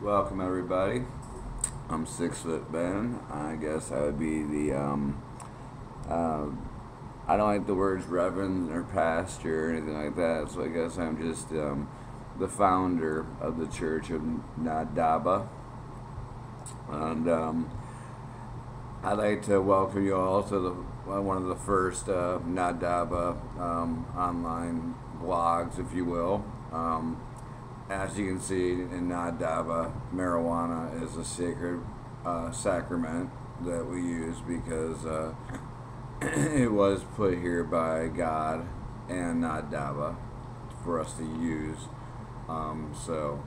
Welcome everybody. I'm 6 Foot Ben. I guess I would be the I don't like the words reverend or pastor or anything like that, so I guess I'm just the founder of the Church of Noddabba. And I'd like to welcome you all to one of the first Noddabba online blogs, if you will. As you can see, in Noddabba, marijuana is a sacred sacrament that we use because it was put here by God and Noddabba for us to use. So,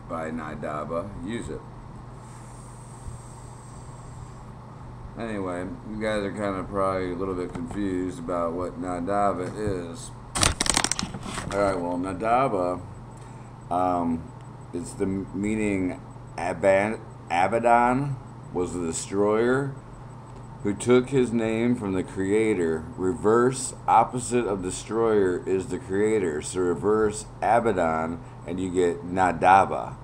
by Noddabba, use it. Anyway, you guys are kind of probably a little bit confused about what Noddabba is. Alright, well, Noddabba, it's the meaning Abaddon was the destroyer who took his name from the creator. Reverse opposite of destroyer is the creator. So reverse Abaddon and you get Noddabba.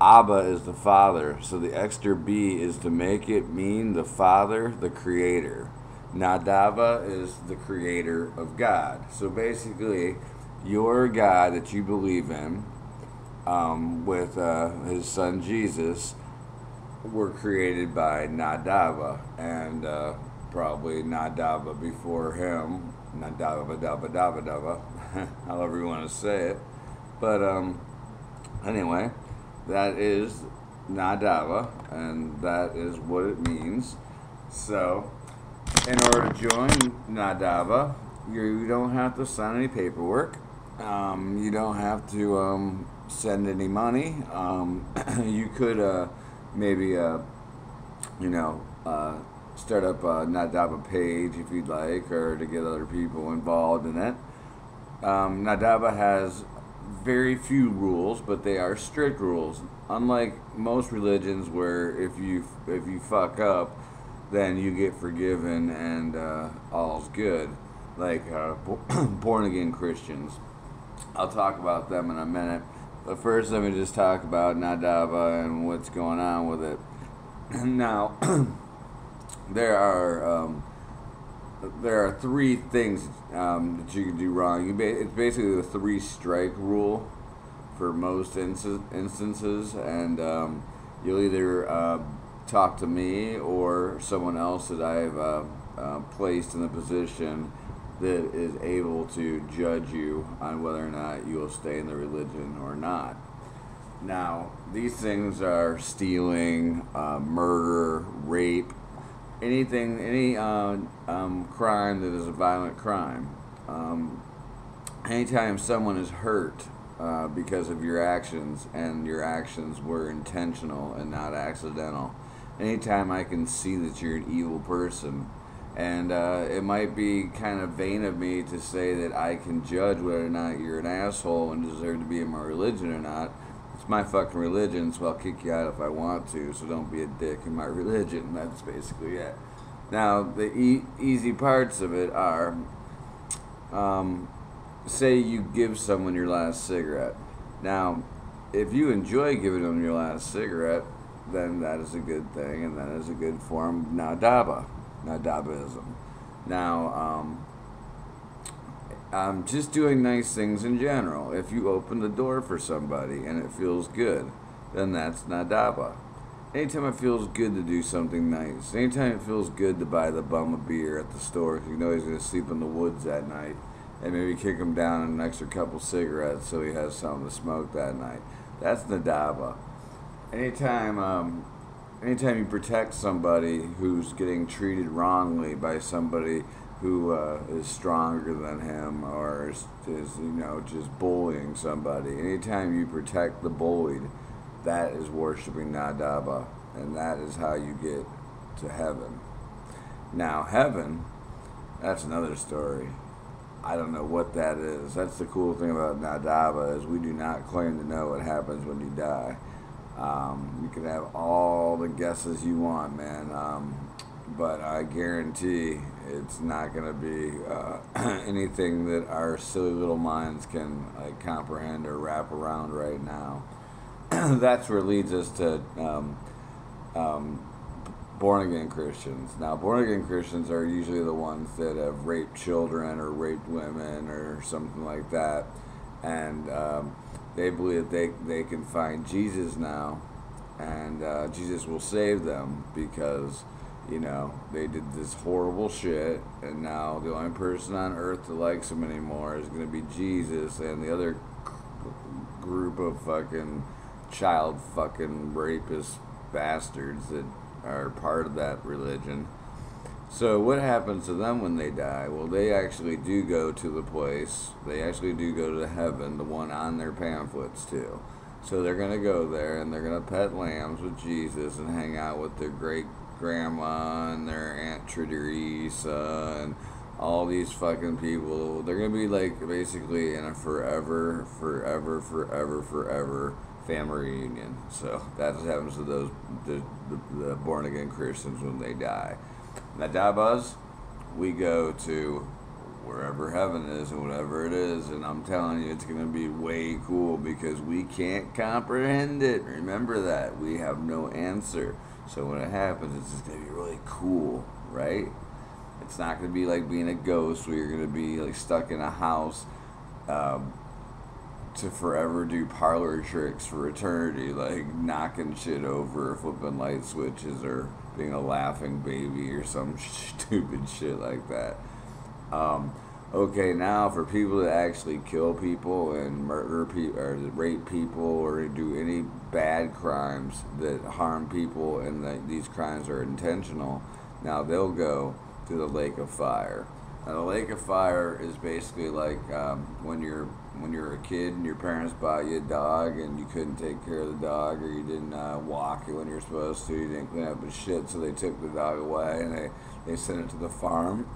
Abba is the father, so the extra B is to make it mean the father, the creator. Noddabba is the creator of God. So basically, your God that you believe in, with his son Jesus, were created by Noddabba, and probably Noddabba before him, Noddabba, dabba, dabba, dabba, however you want to say it. But anyway, that is Noddabba, and that is what it means. So, in order to join Noddabba, you don't have to sign any paperwork. You don't have to send any money. You could maybe start up a Noddabba page if you'd like, or to get other people involved in it. Noddabba has very few rules, but they are strict rules. Unlike most religions, where if you fuck up, then you get forgiven and all's good. Like born again Christians. I'll talk about them in a minute. But first, let me just talk about Noddabba and what's going on with it. Now, there are three things that you can do wrong. It's basically the 3-strike rule for most instances, and you'll either talk to me or someone else that I've placed in the position that is able to judge you on whether or not you will stay in the religion or not. Now, these things are stealing, murder, rape, any crime that is a violent crime. Anytime someone is hurt because of your actions, and your actions were intentional and not accidental. Anytime I can see that you're an evil person. And it might be kind of vain of me to say that I can judge whether or not you're an asshole and deserve to be in my religion or not. It's my fucking religion, so I'll kick you out if I want to, so don't be a dick in my religion. That's basically it. Now, the easy parts of it are, say you give someone your last cigarette. Now, if you enjoy giving them your last cigarette, then that is a good thing, and that is a good form of Noddabbaism. Now, just doing nice things in general. If you open the door for somebody and it feels good, then that's Noddabba. Anytime it feels good to do something nice, anytime it feels good to buy the bum a beer at the store, because you know he's going to sleep in the woods that night, and maybe kick him down an extra couple cigarettes so he has something to smoke that night, that's Noddabba. Anytime anytime you protect somebody who's getting treated wrongly by somebody who is stronger than him, or is just bullying somebody, anytime you protect the bullied, that is worshiping Noddabba, and that is how you get to heaven. Now, heaven, that's another story. I don't know what that is. That's the cool thing about Noddabba, is we do not claim to know what happens when you die. You can have all the guesses you want, man, but I guarantee it's not going to be anything that our silly little minds can comprehend or wrap around right now. That's where it leads us to born-again Christians. Now, born-again Christians are usually the ones that have raped children or raped women or something like that, and they believe they can find Jesus now, and Jesus will save them because, they did this horrible shit, and now the only person on earth that likes them anymore is going to be Jesus, and the other group of fucking child fucking rapist bastards that are part of that religion. So what happens to them when they die? Well, they actually do go to the place. They actually do go to heaven, the one on their pamphlets too. So they're going to go there, and they're going to pet lambs with Jesus and hang out with their great grandma and their Aunt Teresa and all these fucking people. They're going to be like basically in a forever family reunion. So that's what happens to those the born again Christians when they die. Noddabbas, we go to wherever heaven is and whatever it is, and I'm telling you, it's going to be way cool because we can't comprehend it. Remember that. We have no answer. So when it happens, it's just going to be really cool, right? It's not going to be like being a ghost where you're going to be like stuck in a house to forever do parlor tricks for eternity, like knocking shit over, flipping light switches, or being a laughing baby or some stupid shit like that. Okay, now for people that actually kill people and murder people or rape people or do any bad crimes that harm people, and these crimes are intentional, now they'll go to the lake of fire. Now the lake of fire is basically like when you're a kid and your parents buy you a dog and you couldn't take care of the dog, or you didn't walk it when you're supposed to, you didn't clean up his shit, so they took the dog away and they sent it to the farm.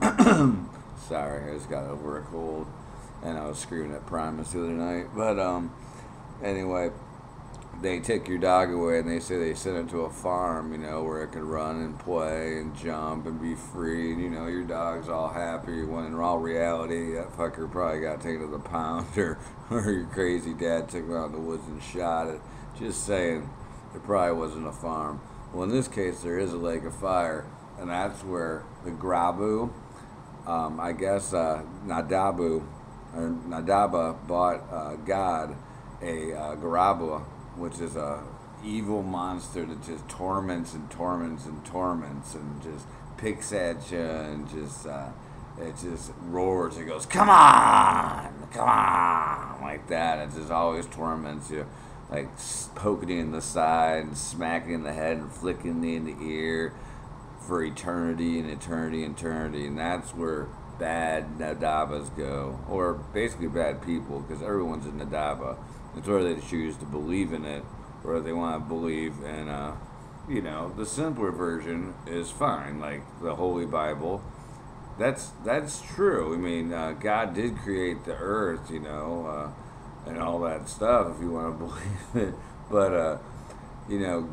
Sorry, I just got over a cold and I was screaming at Primus the other night. But anyway, they take your dog away and they say they sent it to a farm, where it could run and play and jump and be free, and your dog's all happy, when in all reality that fucker probably got taken to the pound, or your crazy dad took him out in the woods and shot it. Just saying, it probably wasn't a farm. Well, in this case there is a lake of fire, and that's where the Grabu, I guess Noddabba bought God a Garaba, which is a evil monster that just torments and torments and torments and just picks at you and just it just roars. It goes, come on, like that. It just always torments you, like poking you in the side and smacking you in the head and flicking you in the ear for eternity and eternity and eternity. And that's where bad Noddabbas go, or basically bad people, because everyone's a Noddabba. It's whether they choose to believe in it or they want to believe in, the simpler version is fine, like the Holy Bible. That's true. I mean, God did create the earth, and all that stuff, if you want to believe it. But,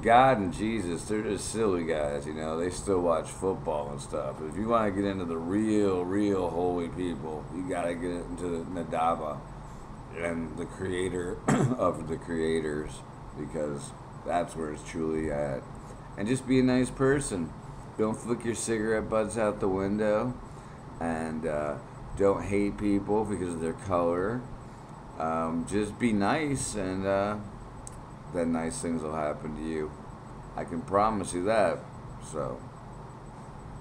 God and Jesus, they're just silly guys, They still watch football and stuff. But if you want to get into the real holy people, you got to get into Noddabba and the creator of the creators, because that's where it's truly at. And just be a nice person. Don't flick your cigarette butts out the window, and don't hate people because of their color. Just be nice, and then nice things will happen to you. I can promise you that. So,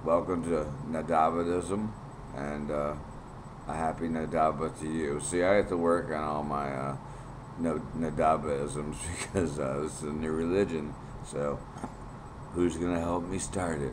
welcome to Noddabbadism, and a happy Noddabba to you. See, I have to work on all my Noddabbaisms because this is a new religion. So, Who's gonna help me start it?